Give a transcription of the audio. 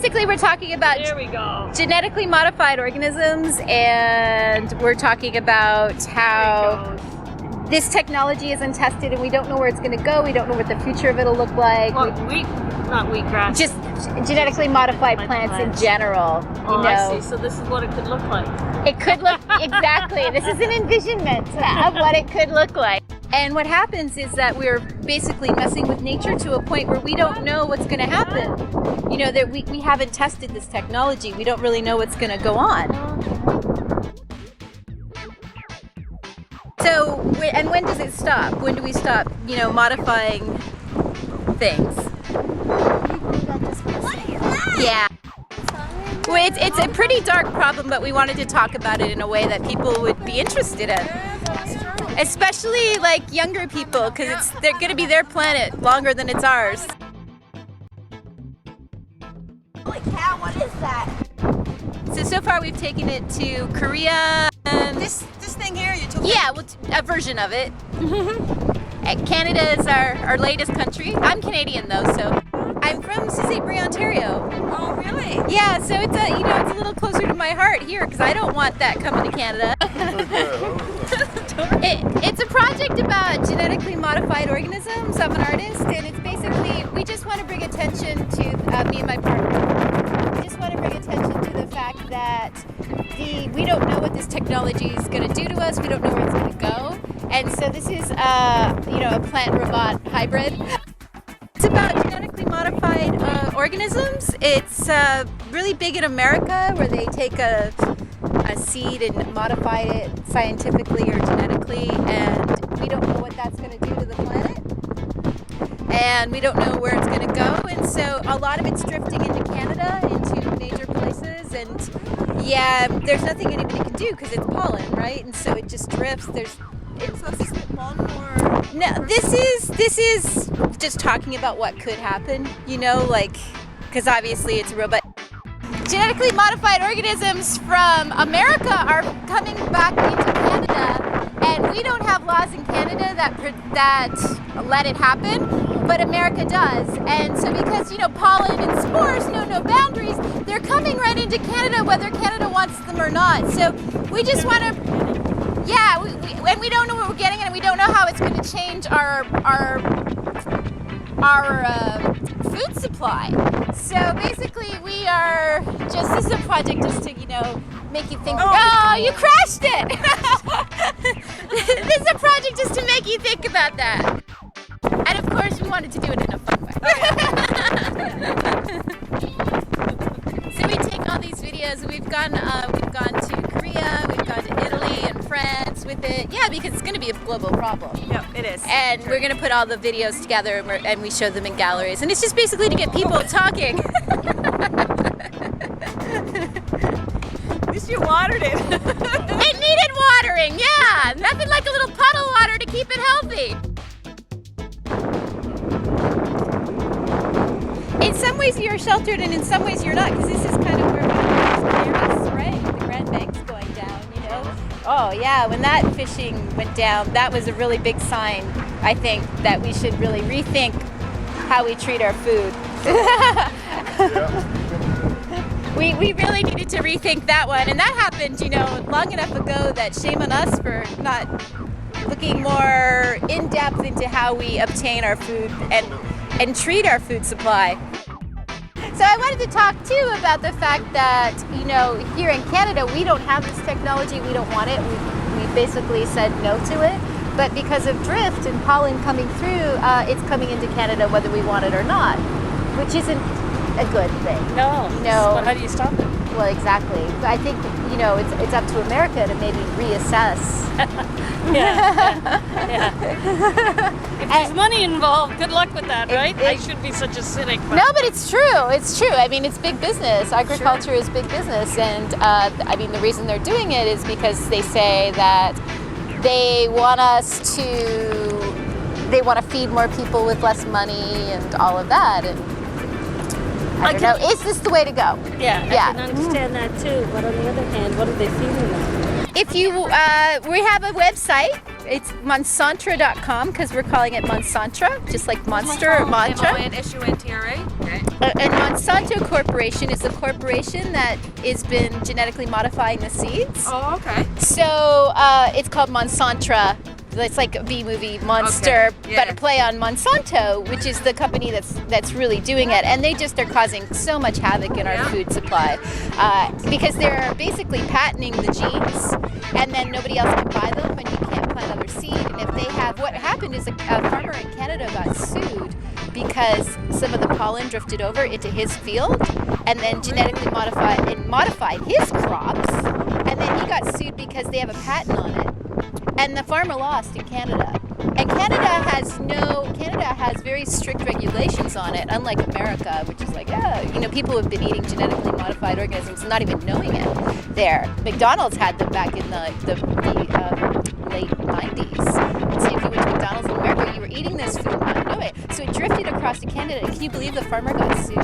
basically we're talking about genetically modified organisms, and we're talking about how this technology is untested and we don't know where it's going to go. We don't know what the future of it'll look like. Not wheatgrass. Just genetically modified plants in general. Oh, I see. So this is what it could look like. It could look, exactly. This is an envisionment of what it could look like. And what happens is that we're basically messing with nature to a point where we don't know what's going to happen. You know, that we haven't tested this technology. We don't really know what's going to go on. So, and when does it stop? When do we stop, you know, modifying things? Yeah. Well, it's a pretty dark problem, but we wanted to talk about it in a way that people would be interested in. Especially like younger people, because they're going to be their planet longer than it's ours. Holy cow, what is that? So far we've taken it to Korea. And This thing here, you took yeah, well, a version of it. Canada is our latest country. I'm Canadian though, so I'm from Sault Ste. Marie, Ontario. Oh, really? Yeah, so it's it's a little closer to my heart here because I don't want that coming to Canada. It's a project about genetically modified organisms. I'm an artist, and it's basically we just want to bring attention to me and my partner. We just want to bring attention to the fact that we don't know what this technology is going to do to us. We don't know where it's going to go, and so this is a plant robot hybrid. It's about genetically modified organisms. It's really big in America, where they take a seed and modify it scientifically or genetically, and we don't know what that's going to do to the planet, and we don't know where it's going to go, and so a lot of it's drifting into Canada, into major places, and yeah, there's nothing anybody can do because it's pollen, right? And so it just drifts. So is this one more? No, this is just talking about what could happen, you know, like, because obviously it's a robot. Genetically modified organisms from America are coming back into Canada, and we don't have laws in Canada that let it happen, but America does. And so because, you know, pollen and spores know no boundaries, they're coming right into Canada whether Canada wants them or not. So we just want to, yeah, and we don't know where we're getting it, and we don't know how it's going to change our food supply. So basically we are this is a project just to, you know, make you think, oh, you crashed it! This is a project just to make you think about that. And of course we wanted to do it in a fun way. So we take all these videos, we've gone to Korea, we've gone to Italy and France with it. Yeah, because it's going to be a global problem. Yeah, it is. And we're going to put all the videos together, and we show them in galleries. And it's just basically to get people talking. At least you watered it. It needed watering, yeah. Nothing like a little puddle water to keep it healthy. In some ways you're sheltered, and in some ways you're not, because this is kind of where the Grand Bank's going down, you know. Oh yeah, when that fishing went down, that was a really big sign, I think, that we should really rethink how we treat our food. We really needed to rethink that one, and that happened, you know, long enough ago that shame on us for not looking more in depth into how we obtain our food and treat our food supply. So I wanted to talk too about the fact that, you know, here in Canada we don't have this technology, we don't want it, we basically said no to it, but because of drift and pollen coming through, it's coming into Canada whether we want it or not, which isn't a good thing. No. No. But how do you stop it? Well, exactly. I think, you know, it's up to America to maybe reassess. Yeah. If there's money involved, good luck with that, right? I should be such a cynic. But no, but it's true. It's true. I mean, it's big business. Agriculture is big business. And I mean, the reason they're doing it is because they say that they want to feed more people with less money and all of that. And I don't know. Is this the way to go? yeah, I can understand that too. But on the other hand, what are they feeding them? If you, we have a website. It's Monsantra.com because we're calling it Monsantra, just like monster or mantra. M-O-N-S-U-N-T-R-A. Okay. And Monsanto Corporation is a corporation that has been genetically modifying the seeds. Oh, okay. So it's called Monsantra. It's like a B movie monster, Okay, yeah. but a play on Monsanto, which is the company that's really doing it, and they just are causing so much havoc in our Yeah. food supply because they're basically patenting the genes, and then nobody else can buy them, and you can't plant other seed. And if they have, what happened is a farmer in Canada got sued because some of the pollen drifted over into his field, and then genetically modified his crops, and then he got sued because they have a patent on it. And the farmer lost in Canada. And Canada has very strict regulations on it, unlike America, which is like, people have been eating genetically modified organisms and not even knowing it there. McDonald's had them back in the late 90s. And so if you went to McDonald's in America, you were eating this food and not knowing it. So it drifted across to Canada, and can you believe the farmer got sued?